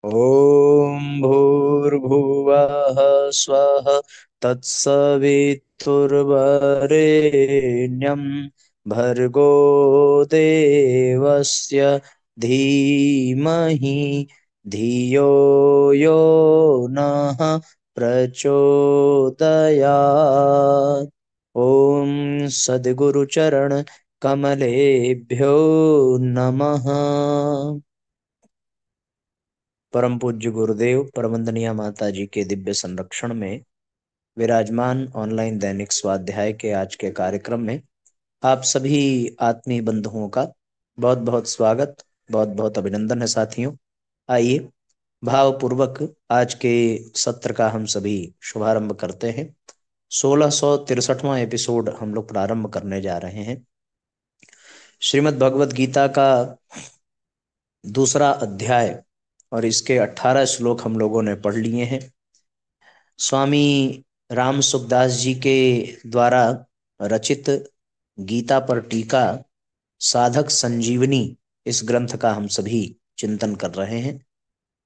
ॐ भूर्भुवः स्वः तत्सवितुर्वरेण्यं भर्गो देवस्य धीमहि धियो यो नः प्रचोदयात्। ॐ सद्गुरुचरण कमलेभ्यो नमः। परम पूज्य गुरुदेव परमंदनीय माता जी के दिव्य संरक्षण में विराजमान ऑनलाइन दैनिक स्वाध्याय के आज के कार्यक्रम में आप सभी आत्मीय बंधुओं का बहुत बहुत स्वागत, बहुत बहुत अभिनंदन है साथियों। आइए भावपूर्वक आज के सत्र का हम सभी शुभारंभ करते हैं। 1663वां एपिसोड हम लोग प्रारंभ करने जा रहे हैं। श्रीमद् भगवद गीता का दूसरा अध्याय और इसके 18 श्लोक हम लोगों ने पढ़ लिए हैं। स्वामी राम सुखदास जी के द्वारा रचित गीता पर टीका साधक संजीवनी इस ग्रंथ का हम सभी चिंतन कर रहे हैं।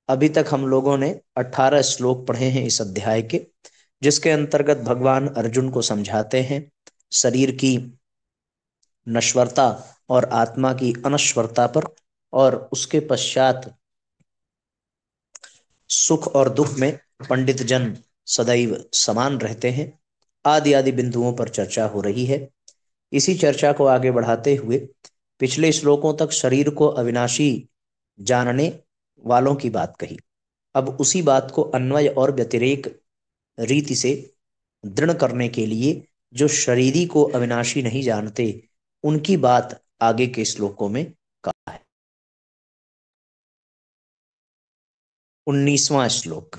अभी तक हम लोगों ने 18 श्लोक पढ़े हैं इस अध्याय के, जिसके अंतर्गत भगवान अर्जुन को समझाते हैं शरीर की नश्वरता और आत्मा की अनश्वरता पर, और उसके पश्चात सुख और दुख में पंडित जन सदैव समान रहते हैं आदि आदि बिंदुओं पर चर्चा हो रही है। इसी चर्चा को आगे बढ़ाते हुए पिछले श्लोकों तक शरीर को अविनाशी जानने वालों की बात कही। अब उसी बात को अन्वय और व्यतिरेक रीति से दृढ़ करने के लिए जो शरीरी को अविनाशी नहीं जानते उनकी बात आगे के श्लोकों में कहा है। 19वां श्लोक।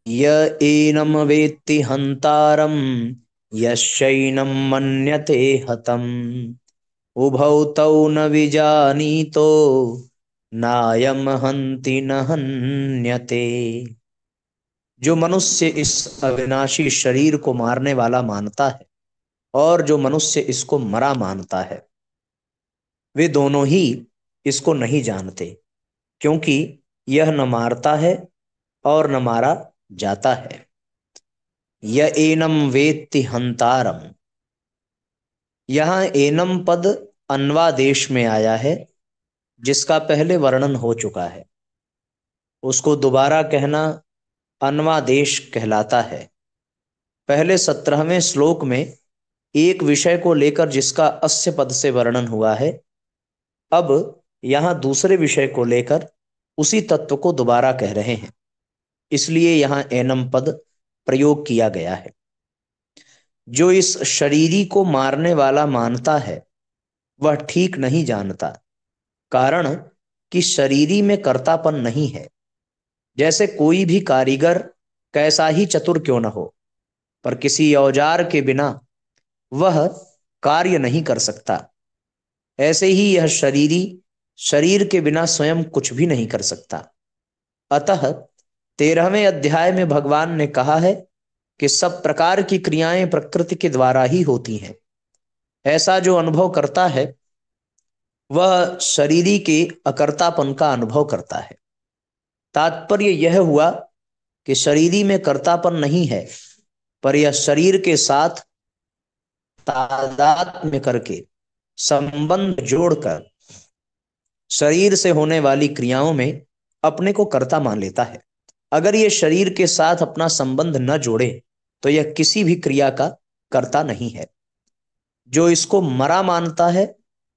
य एनम वेत्ति हंतारम यश्चैनम मन्यते हतम उभौ तौ न विजानीतो नायम हन्ति न हन्यते। जो मनुष्य इस अविनाशी शरीर को मारने वाला मानता है और जो मनुष्य इसको मरा मानता है, वे दोनों ही इसको नहीं जानते, क्योंकि यह न मारता है और न मारा जाता है। य एनम वेत्ति हंतारम, यहां एनम पद अन्वादेश में आया है, जिसका पहले वर्णन हो चुका है। उसको दोबारा कहना अन्वादेश कहलाता है। पहले 17वें श्लोक में एक विषय को लेकर जिसका अस्य पद से वर्णन हुआ है, अब यहां दूसरे विषय को लेकर उसी तत्व को दोबारा कह रहे हैं, इसलिए यहां एनम पद प्रयोग किया गया है। जो इस शरीरी को मारने वाला मानता है वह ठीक नहीं जानता, कारण कि शरीरी में कर्तापन नहीं है। जैसे कोई भी कारीगर कैसा ही चतुर क्यों न हो, पर किसी औजार के बिना वह कार्य नहीं कर सकता, ऐसे ही यह शरीरी शरीर के बिना स्वयं कुछ भी नहीं कर सकता। अतः 13वें अध्याय में भगवान ने कहा है कि सब प्रकार की क्रियाएं प्रकृति के द्वारा ही होती हैं। ऐसा जो अनुभव करता है वह शरीरी के अकर्तापन का अनुभव करता है। तात्पर्य यह हुआ कि शरीरी में कर्तापन नहीं है, पर यह शरीर के साथ तादात्म्य करके संबंध जोड़कर शरीर से होने वाली क्रियाओं में अपने को कर्ता मान लेता है। अगर यह शरीर के साथ अपना संबंध न जोड़े तो यह किसी भी क्रिया का कर्ता नहीं है। जो इसको मरा मानता है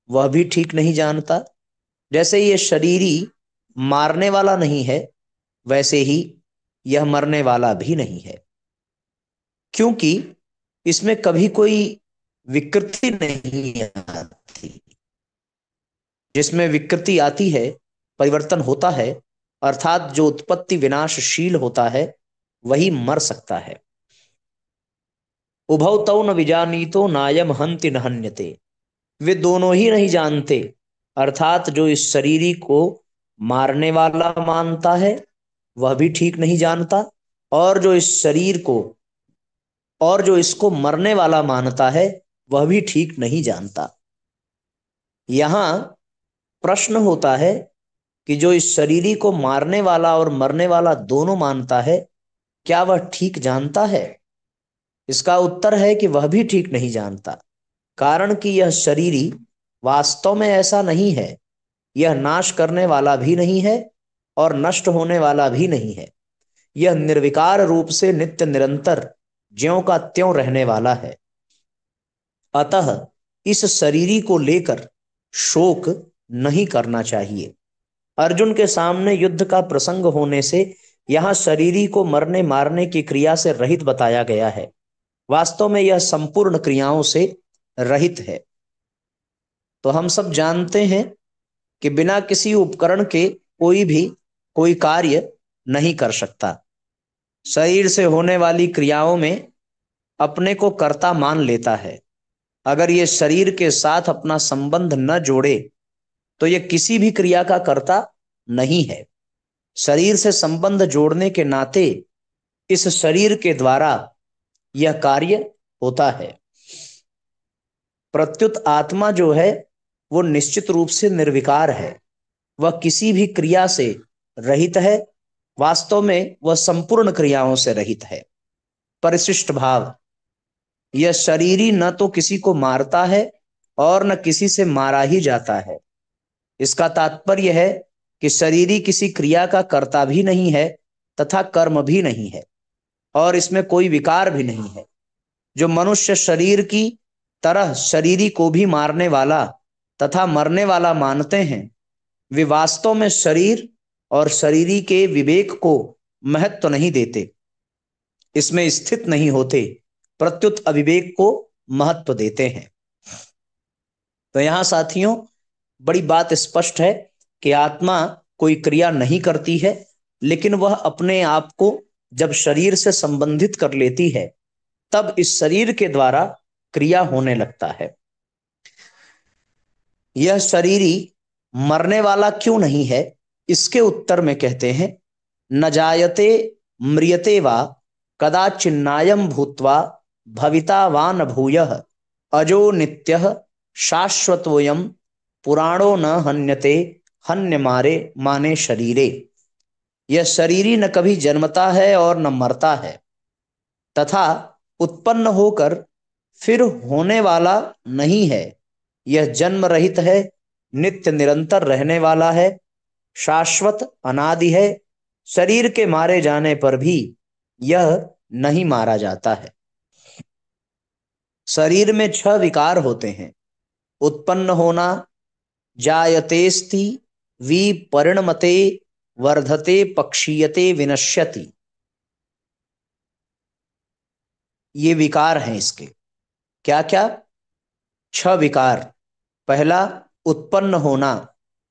वह भी ठीक नहीं जानता। जैसे यह शरीरी मारने वाला नहीं है, वैसे ही यह मरने वाला भी नहीं है, क्योंकि इसमें कभी कोई विकृति नहीं आती। जिसमें विकृति आती है, परिवर्तन होता है, अर्थात जो उत्पत्ति विनाशशील होता है वही मर सकता है। उभौ तौ न विजानीतो नायम हन्ति न हन्यते। वे दोनों ही नहीं जानते, अर्थात जो इस शरीरी को मारने वाला मानता है वह भी ठीक नहीं जानता, और जो इस शरीर को और जो इसको मरने वाला मानता है वह भी ठीक नहीं जानता। यहां प्रश्न होता है कि जो इस शरीरी को मारने वाला और मरने वाला दोनों मानता है, क्या वह ठीक जानता है? इसका उत्तर है कि वह भी ठीक नहीं जानता, कारण कि यह शरीरी वास्तव में ऐसा नहीं है। यह नाश करने वाला भी नहीं है और नष्ट होने वाला भी नहीं है। यह निर्विकार रूप से नित्य निरंतर ज्यों का त्यों रहने वाला है। अतः इस शरीरी को लेकर शोक नहीं करना चाहिए। अर्जुन के सामने युद्ध का प्रसंग होने से यहां शरीरी को मरने मारने की क्रिया से रहित बताया गया है। वास्तव में यह संपूर्ण क्रियाओं से रहित है। तो हम सब जानते हैं कि बिना किसी उपकरण के कोई भी कोई कार्य नहीं कर सकता। शरीर से होने वाली क्रियाओं में अपने को कर्ता मान लेता है। अगर ये शरीर के साथ अपना संबंध न जोड़े तो ये किसी भी क्रिया का कर्ता नहीं है। शरीर से संबंध जोड़ने के नाते इस शरीर के द्वारा यह कार्य होता है। प्रत्युत आत्मा जो है वो निश्चित रूप से निर्विकार है। वह किसी भी क्रिया से रहित है। वास्तव में वह संपूर्ण क्रियाओं से रहित है। परिशिष्ट भाव, यह शरीरी न तो किसी को मारता है और न किसी से मारा ही जाता है। इसका तात्पर्य है कि शरीरी किसी क्रिया का कर्ता भी नहीं है तथा कर्म भी नहीं है और इसमें कोई विकार भी नहीं है। जो मनुष्य शरीर की तरह शरीरी को भी मारने वाला तथा मरने वाला मानते हैं, वे वास्तव में शरीर और शरीरी के विवेक को महत्व नहीं देते, इसमें स्थित नहीं होते, प्रत्युत अविवेक को महत्व देते हैं। तो यहां साथियों बड़ी बात स्पष्ट है कि आत्मा कोई क्रिया नहीं करती है, लेकिन वह अपने आप को जब शरीर से संबंधित कर लेती है तब इस शरीर के द्वारा क्रिया होने लगता है। यह शरीरी मरने वाला क्यों नहीं है, इसके उत्तर में कहते हैं, न जायते म्रियते वा कदाचिन्नायं भूत्वा भवितावान भूयः अजो नित्यः शाश्वतोऽयं पुराणो न हन्यते हन्यमारे माने शरीरे। यह शरीरी न कभी जन्मता है और न मरता है तथा उत्पन्न होकर फिर होने वाला नहीं है। यह जन्म रहित है, नित्य निरंतर रहने वाला है, शाश्वत अनादि है। शरीर के मारे जाने पर भी यह नहीं मारा जाता है। शरीर में 6 विकार होते हैं: उत्पन्न होना, जायतेस्ति, विपरिणमते, वर्धते, पक्षीयते, विनश्यति। ये विकार हैं इसके। क्या क्या? 6 विकार। पहला उत्पन्न होना,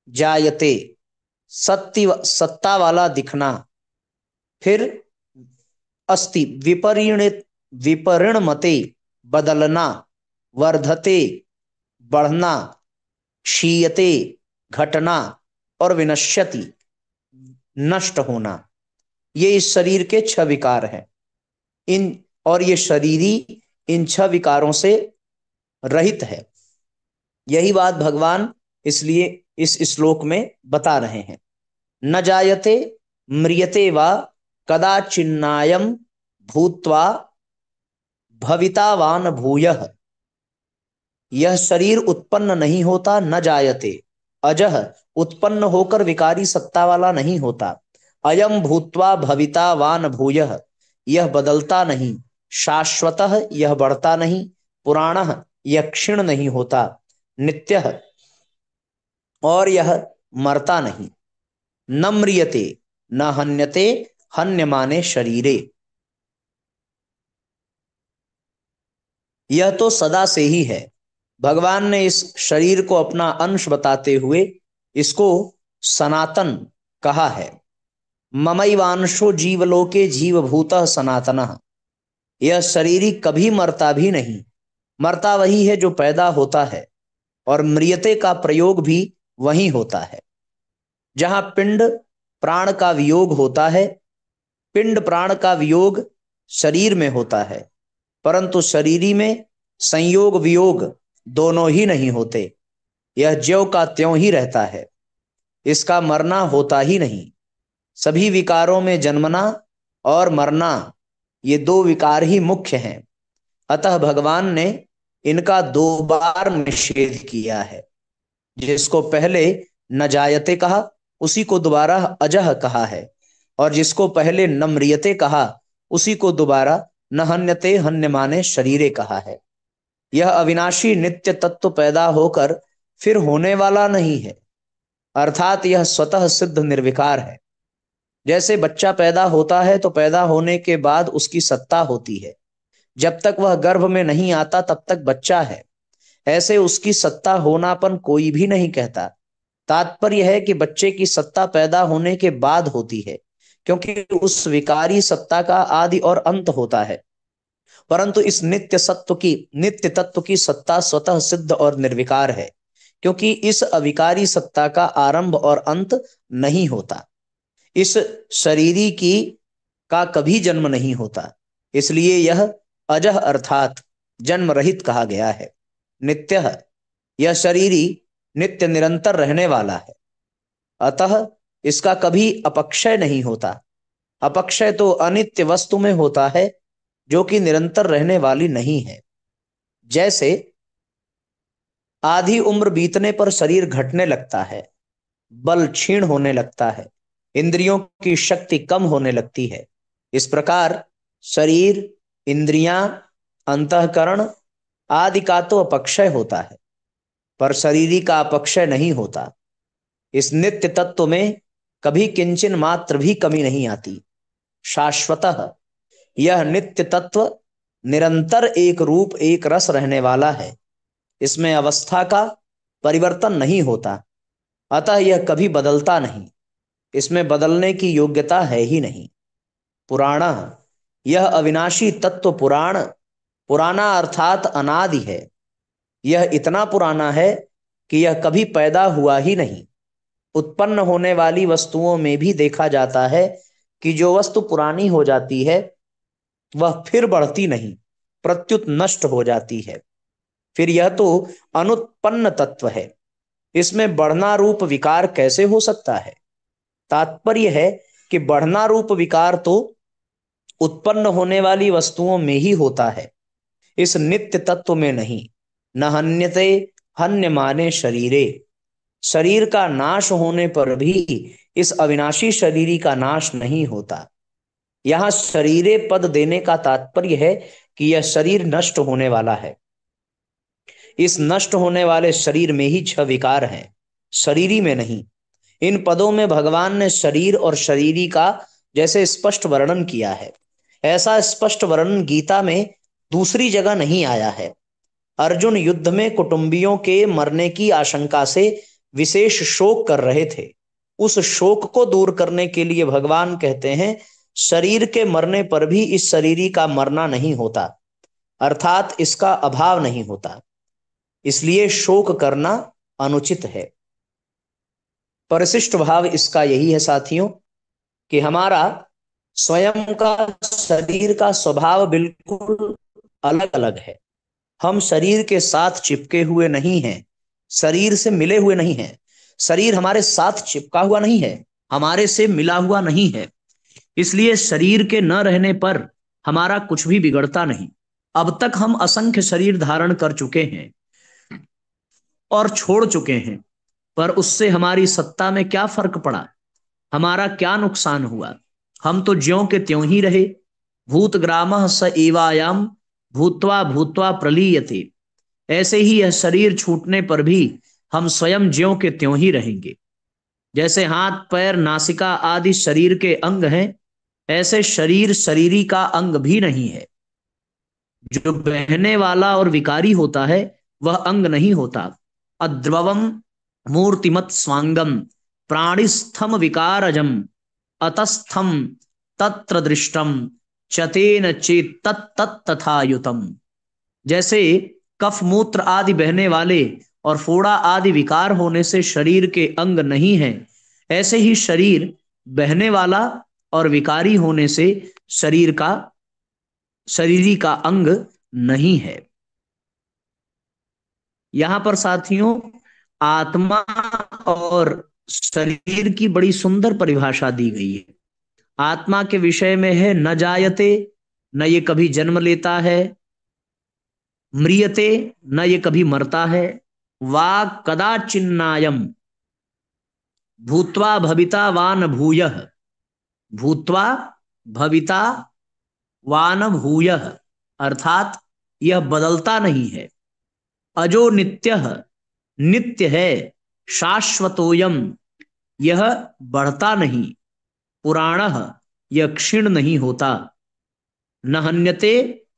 जायते, सत्ता वाला दिखना। फिर अस्ति, विपरिणमते, बदलना। वर्धते, बढ़ना। क्षीयते, घटना। और विनश्यति, नष्ट होना। ये इस शरीर के 6 विकार हैं। और ये शरीरी इन 6 विकारों से रहित है। यही बात भगवान इसलिए इस श्लोक में बता रहे हैं। न जायते म्रियते वा कदाचिन्नायं भूत्वा भवितावान भूयः। यह शरीर उत्पन्न नहीं होता, न जायते, अजह, उत्पन्न होकर विकारी सत्ता वाला नहीं होता। अयम भूत्वा भवितावान भूयः, यह बदलता नहीं। शाश्वतः, यह बढ़ता नहीं। पुराणः, यह क्षीण नहीं होता। नित्यः, और यह मरता नहीं। न म्रियते न हन्यते हन्यमाने शरीरे। यह तो सदा से ही है। भगवान ने इस शरीर को अपना अंश बताते हुए इसको सनातन कहा है। ममैवांशो जीवलोके जीवभूतः सनातनः। यह शरीर कभी मरता भी नहीं। मरता वही है जो पैदा होता है, और म्रियते का प्रयोग भी वही होता है। जहां पिंड प्राण का वियोग होता है, पिंड प्राण का वियोग शरीर में होता है, परंतु शरीरी में संयोग वियोग दोनों ही नहीं होते। यह ज्यों का त्यों ही रहता है। इसका मरना होता ही नहीं। सभी विकारों में जन्मना और मरना, ये दो विकार ही मुख्य हैं। अतः भगवान ने इनका दो बार निषेध किया है। जिसको पहले न जायते कहा, उसी को दोबारा अजह कहा है, और जिसको पहले न म्रियते कहा, उसी को दोबारा न हन्यते हन्यमाने शरीरे कहा है। यह अविनाशी नित्य तत्व पैदा होकर फिर होने वाला नहीं है, अर्थात यह स्वतः सिद्ध निर्विकार है। जैसे बच्चा पैदा होता है तो पैदा होने के बाद उसकी सत्ता होती है, जब तक वह गर्भ में नहीं आता तब तक बच्चा है। ऐसे उसकी सत्ता होनापन कोई भी नहीं कहता। तात्पर्य है कि बच्चे की सत्ता पैदा होने के बाद होती है, क्योंकि उस विकारी सत्ता का आदि और अंत होता है। परंतु इस नित्य तत्व की सत्ता स्वतः सिद्ध और निर्विकार है, क्योंकि इस अविकारी सत्ता का आरंभ और अंत नहीं होता। इस शरीरी की का कभी जन्म नहीं होता, इसलिए यह अजह अर्थात जन्म रहित कहा गया है। नित्यः, यह शरीरी नित्य निरंतर रहने वाला है, अतः इसका कभी अपक्षय नहीं होता। अपक्षय तो अनित्य वस्तु में होता है, जो कि निरंतर रहने वाली नहीं है। जैसे आधी उम्र बीतने पर शरीर घटने लगता है, बल क्षीण होने लगता है, इंद्रियों की शक्ति कम होने लगती है। इस प्रकार शरीर, इंद्रियां, अंतःकरण आदि का तो अपक्षय होता है, पर शरीरी का अपक्षय नहीं होता। इस नित्य तत्व में कभी किंचन मात्र भी कमी नहीं आती। शाश्वतः, यह नित्य तत्व निरंतर एक रूप एक रस रहने वाला है। इसमें अवस्था का परिवर्तन नहीं होता, अतः यह कभी बदलता नहीं। इसमें बदलने की योग्यता है ही नहीं। पुराण, यह अविनाशी तत्व पुराना अर्थात अनादि है। यह इतना पुराना है कि यह कभी पैदा हुआ ही नहीं। उत्पन्न होने वाली वस्तुओं में भी देखा जाता है कि जो वस्तु पुरानी हो जाती है वह फिर बढ़ती नहीं, प्रत्युत नष्ट हो जाती है। फिर यह तो अनुत्पन्न तत्व है, इसमें बढ़ना रूप विकार कैसे हो सकता है? तात्पर्य है कि बढ़ना रूप विकार तो उत्पन्न होने वाली वस्तुओं में ही होता है, इस नित्य तत्व में नहीं। न हन्यते हन्यमाने शरीरे, शरीर का नाश होने पर भी इस अविनाशी शरीरी का नाश नहीं होता। यहां शरीरे पद देने का तात्पर्य है कि यह शरीर नष्ट होने वाला है। इस नष्ट होने वाले शरीर में ही छह विकार हैं, शरीरी में नहीं। इन पदों में भगवान ने शरीर और शरीरी का जैसे स्पष्ट वर्णन किया है, ऐसा स्पष्ट वर्णन गीता में दूसरी जगह नहीं आया है। अर्जुन युद्ध में कुटुंबियों के मरने की आशंका से विशेष शोक कर रहे थे। उस शोक को दूर करने के लिए भगवान कहते हैं, शरीर के मरने पर भी इस शरीरी का मरना नहीं होता, अर्थात इसका अभाव नहीं होता, इसलिए शोक करना अनुचित है। परिशिष्ट भाव इसका यही है साथियों कि हमारा स्वयं का शरीर का स्वभाव बिल्कुल अलग अलग है। हम शरीर के साथ चिपके हुए नहीं हैं, शरीर से मिले हुए नहीं हैं। शरीर हमारे साथ चिपका हुआ नहीं है, हमारे से मिला हुआ नहीं है। इसलिए शरीर के न रहने पर हमारा कुछ भी बिगड़ता नहीं। अब तक हम असंख्य शरीर धारण कर चुके हैं और छोड़ चुके हैं, पर उससे हमारी सत्ता में क्या फर्क पड़ा? हमारा क्या नुकसान हुआ? हम तो ज्यों के त्यों ही रहे। भूतग्रामः स एवायाम भूत्वा भूत्वा प्रलीयते। ऐसे ही यह शरीर छूटने पर भी हम स्वयं ज्यों के त्यों ही रहेंगे। जैसे हाथ, पैर, नासिका आदि शरीर के अंग हैं, ऐसे शरीर शरीरी का अंग भी नहीं है। जो बहने वाला और विकारी होता है वह अंग नहीं होता। अद्रवम मूर्तिमत स्वांगम प्राणिस्थम विकारजम अतस्थम तत्र दृष्टम चतेन चेत तथायुतम। जैसे कफ मूत्र आदि बहने वाले और फोड़ा आदि विकार होने से शरीर के अंग नहीं है, ऐसे ही शरीर बहने वाला और विकारी होने से शरीरी का अंग नहीं है। यहां पर साथियों आत्मा और शरीर की बड़ी सुंदर परिभाषा दी गई है। आत्मा के विषय में है न जायते, न ये कभी जन्म लेता है, म्रियते, न ये कभी मरता है, वा कदाचिन्नायम भूत्वा भविता वान भूयः, भूत्वा भविता वान भूयः, अर्थात यह बदलता नहीं है, अजो नित्यः, नित्य है, शाश्वतोयम, यह बढ़ता नहीं, पुराणः, यह क्षीण नहीं होता, न हन्यते,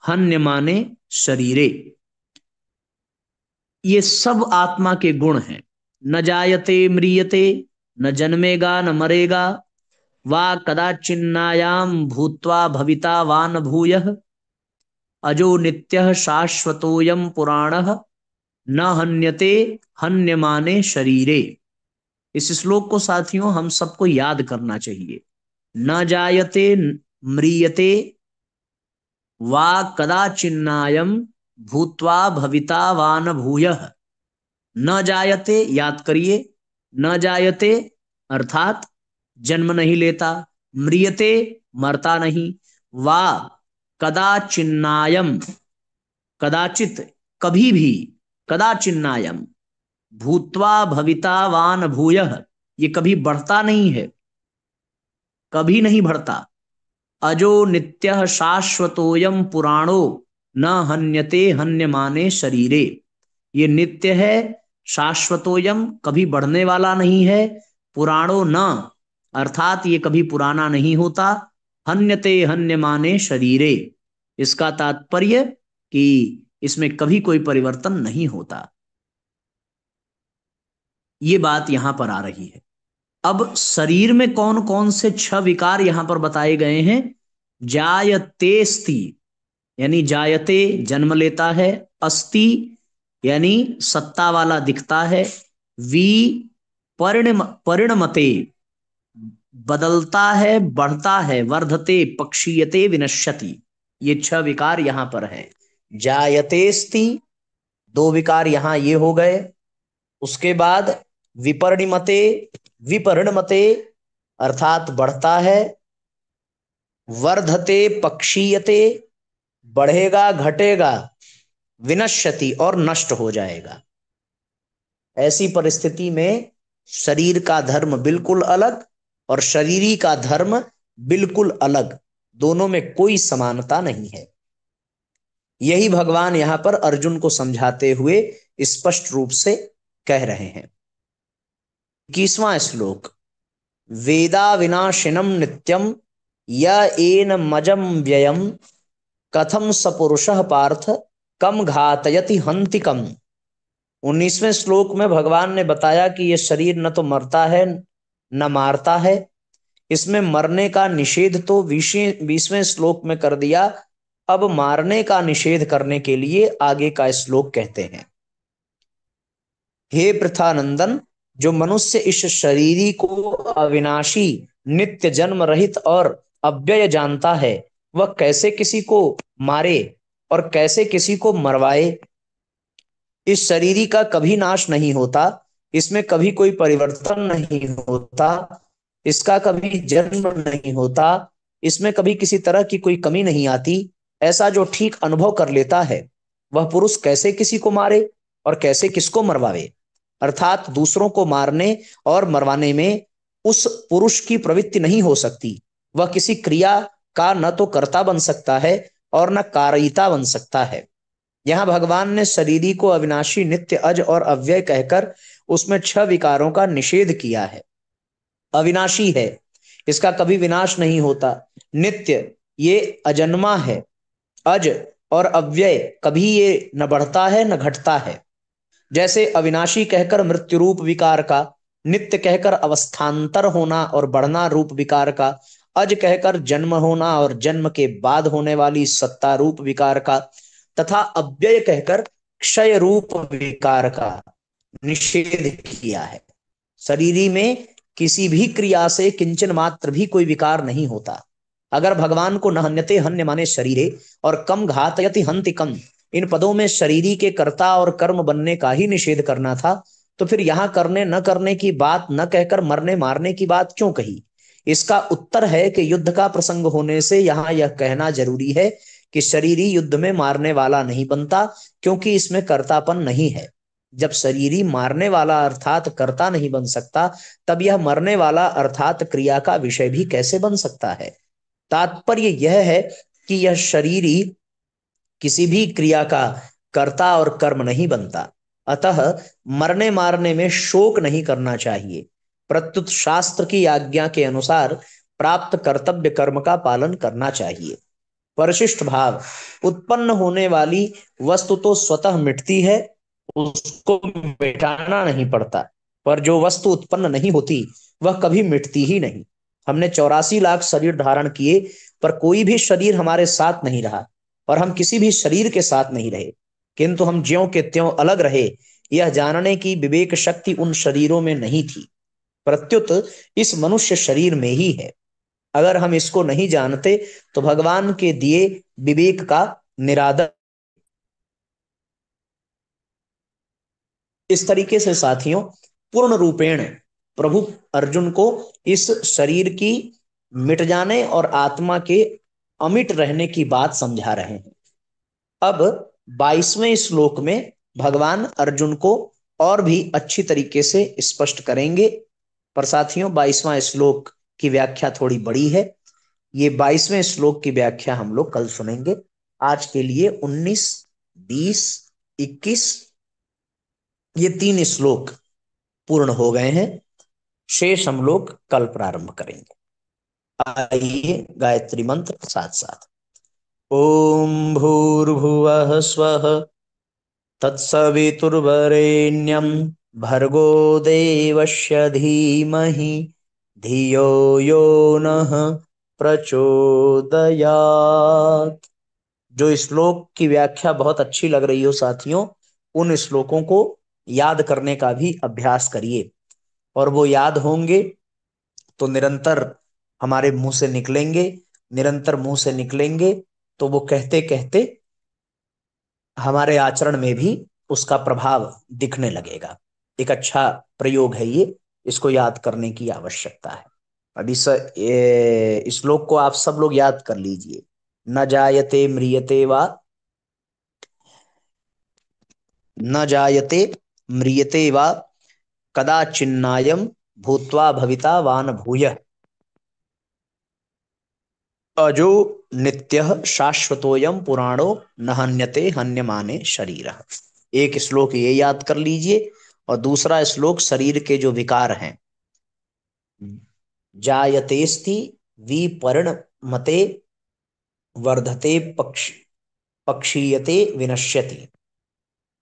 हन्यमाने शरीरे। ये सब आत्मा के गुण हैं। न जायते म्रियते, न जन्मेगा न मरेगा, वा कदाचिन्नायाम भूत्वा भविता वान भूयः, अजो नित्यः शाश्वतोयम पुराणः, न हन्यते हन्यमाने शरीरे। इस श्लोक को साथियों हम सबको याद करना चाहिए। न जायते म्रियते, वा कदाचिन्नायम भूत्वा भविता वान भूयः। न जायते, याद करिए, न जायते अर्थात जन्म नहीं लेता, म्रियते मरता नहीं, वा कदाचिन्नायम कदाचित कभी भी, कदाचिन्नायम भूत्वा भविता वान भूयः, ये कभी बढ़ता नहीं है, कभी नहीं बढ़ता, अजो नित्यः शाश्वतोयम पुराणो न हन्यते हन्यमाने शरीरे, ये नित्य है, शाश्वतोयम कभी बढ़ने वाला नहीं है, पुराणो न अर्थात ये कभी पुराना नहीं होता, हन्यते हन्यमाने शरीरे, इसका तात्पर्य कि इसमें कभी कोई परिवर्तन नहीं होता। ये बात यहां पर आ रही है। अब शरीर में कौन कौन से 6 विकार यहां पर बताए गए हैं। जायतेस्ति यानी जायते जन्म लेता है, अस्ति यानी सत्ता वाला दिखता है, वी परिणमते बदलता है बढ़ता है, वर्धते पक्षीयते विनश्यति, ये 6 विकार यहां पर है। जायतेस्ति 2 विकार यहां ये हो गए। उसके बाद विपरिणमते, विपरिणमते अर्थात बढ़ता है, वर्धते पक्षीयते बढ़ेगा घटेगा, विनश्यति और नष्ट हो जाएगा। ऐसी परिस्थिति में शरीर का धर्म बिल्कुल अलग और शरीरी का धर्म बिल्कुल अलग, दोनों में कोई समानता नहीं है। यही भगवान यहां पर अर्जुन को समझाते हुए स्पष्ट रूप से कह रहे हैं। 21वां श्लोक, वेदा विनाशिनम नित्यम य एन मजम व्ययम कथम सपुरुषः पार्थ कम घातयति हन्ति कम। 19वें श्लोक में भगवान ने बताया कि यह शरीर न तो मरता है न मारता है। इसमें मरने का निषेध तो 20वें श्लोक में कर दिया। अब मारने का निषेध करने के लिए आगे का श्लोक कहते हैं, हे पृथानंदन, जो मनुष्य इस शरीरी को अविनाशी, नित्य, जन्म रहित और अव्यय जानता है, वह कैसे किसी को मारे और कैसे किसी को मरवाए। इस शरीरी का कभी नाश नहीं होता, इसमें कभी कोई परिवर्तन नहीं होता, इसका कभी जन्म नहीं होता, इसमें कभी किसी तरह की कोई कमी नहीं आती। ऐसा जो ठीक अनुभव कर लेता है, वह पुरुष कैसे किसी को मारे और कैसे किसको मरवावे। अर्थात दूसरों को मारने और मरवाने में उस पुरुष की प्रवृत्ति नहीं हो सकती। वह किसी क्रिया का न तो कर्ता बन सकता है और न कारिता बन सकता है। यहां भगवान ने शरीरी को अविनाशी, नित्य, अज और अव्यय कहकर उसमें 6 विकारों का निषेध किया है। अविनाशी है, इसका कभी विनाश नहीं होता। नित्य, ये अजन्मा है। अज और अव्यय, कभी ये न बढ़ता है न घटता है। जैसे अविनाशी कहकर मृत्यु रूप विकार का, नित्य कहकर अवस्थान्तर होना और बढ़ना रूप विकार का, अज कहकर जन्म होना और जन्म के बाद होने वाली सत्ता रूप विकार का, तथा अव्यय कहकर क्षय रूप विकार का निषेध किया है। शरीरी में किसी भी क्रिया से किंचन मात्र भी कोई विकार नहीं होता। अगर भगवान को न हन्यते हन्यमाने शरीरे और कम घातयति हन्ति कम, इन पदों में शरीरी के कर्ता और कर्म बनने का ही निषेध करना था, तो फिर यहां करने न करने की बात न कहकर मरने मारने की बात क्यों कही? इसका उत्तर है कि युद्ध का प्रसंग होने से यहां यह कहना जरूरी है कि शरीरी युद्ध में मारने वाला नहीं बनता, क्योंकि इसमें कर्तापन नहीं है। जब शरीरी मारने वाला अर्थात कर्ता नहीं बन सकता, तब यह मरने वाला अर्थात क्रिया का विषय भी कैसे बन सकता है? तात्पर्य यह है कि यह शरीरी किसी भी क्रिया का कर्ता और कर्म नहीं बनता। अतः मरने मारने में शोक नहीं करना चाहिए। प्रत्युत शास्त्र की आज्ञा के अनुसार प्राप्त कर्तव्य कर्म का पालन करना चाहिए। परिशिष्ट भाव, उत्पन्न होने वाली वस्तु तो स्वतः मिटती है, उसको मिटाना नहीं पड़ता। पर जो वस्तु उत्पन्न नहीं होती वह कभी मिटती ही नहीं। हमने 84 लाख शरीर धारण किए, पर कोई भी शरीर हमारे साथ नहीं रहा, और हम किसी भी शरीर के साथ नहीं रहे, किंतु हम ज्यों के त्यों अलग रहे, यह जानने की विवेक शक्ति उन शरीरों में नहीं थी, प्रत्युत इस मनुष्य शरीर में ही है। अगर हम इसको नहीं जानते तो भगवान के दिए विवेक का निरादर। इस तरीके से साथियों, पूर्ण रूपेण प्रभु अर्जुन को इस शरीर की मिट जाने और आत्मा के अमिट रहने की बात समझा रहे हैं। अब 22वें श्लोक में भगवान अर्जुन को और भी अच्छी तरीके से स्पष्ट करेंगे। पर साथियों, 22वां श्लोक की व्याख्या थोड़ी बड़ी है। ये 22वें श्लोक की व्याख्या हम लोग कल सुनेंगे। आज के लिए 19, 20, 21 ये 3 श्लोक पूर्ण हो गए हैं। शेष हम लोग कल प्रारंभ करेंगे। आइए गायत्री मंत्र साथ साथ। ओम भूर्भुवः स्वः तत्सवितुर्वरेण्यं भर्गो देवस्य धीमहि धियो यो नः प्रचोदयात्। जो श्लोक की व्याख्या बहुत अच्छी लग रही हो साथियों, उन श्लोकों को याद करने का भी अभ्यास करिए, और वो याद होंगे तो निरंतर हमारे मुंह से निकलेंगे। निरंतर मुंह से निकलेंगे तो वो कहते कहते हमारे आचरण में भी उसका प्रभाव दिखने लगेगा। एक अच्छा प्रयोग है ये, इसको याद करने की आवश्यकता है। अभी इस श्लोक को आप सब लोग याद कर लीजिए। न जायते म्रियते वा, न जायते म्रियते वा कदाचिन्नायं भूत्वा भविता वा न भूयः अजो नित्यः शाश्वतोयम पुराणो न हन्यते हन्यमाने शरीरः। एक श्लोक ये याद कर लीजिए, और दूसरा श्लोक शरीर के जो विकार हैं, जायतेस्ति विपरिणमते वर्धते पक्षीयते विनश्यति।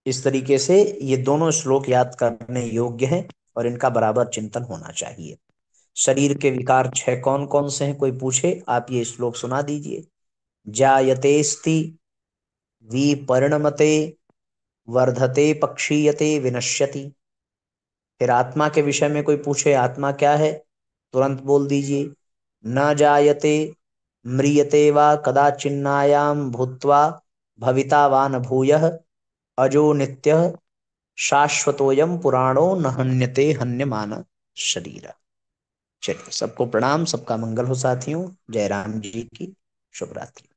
इस तरीके से ये दोनों श्लोक याद करने योग्य हैं और इनका बराबर चिंतन होना चाहिए। शरीर के विकार 6 कौन कौन से हैं? कोई पूछे, आप ये श्लोक सुना दीजिए। जायतेस्ति विपरिणमते वर्धते पक्षीयते विनश्यति। फिर आत्मा के विषय में कोई पूछे, आत्मा क्या है? तुरंत बोल दीजिए, न जायते म्रियते वा कदाचिन्नायाम भूत्वा भविता वा न भूयः अजो नित्यः शाश्वतोयम पुराणो न हन्यते हन्यमान शरीर। चलिए, सबको प्रणाम, सबका मंगल हो साथियों। जय राम जी की शुभ रात्रि।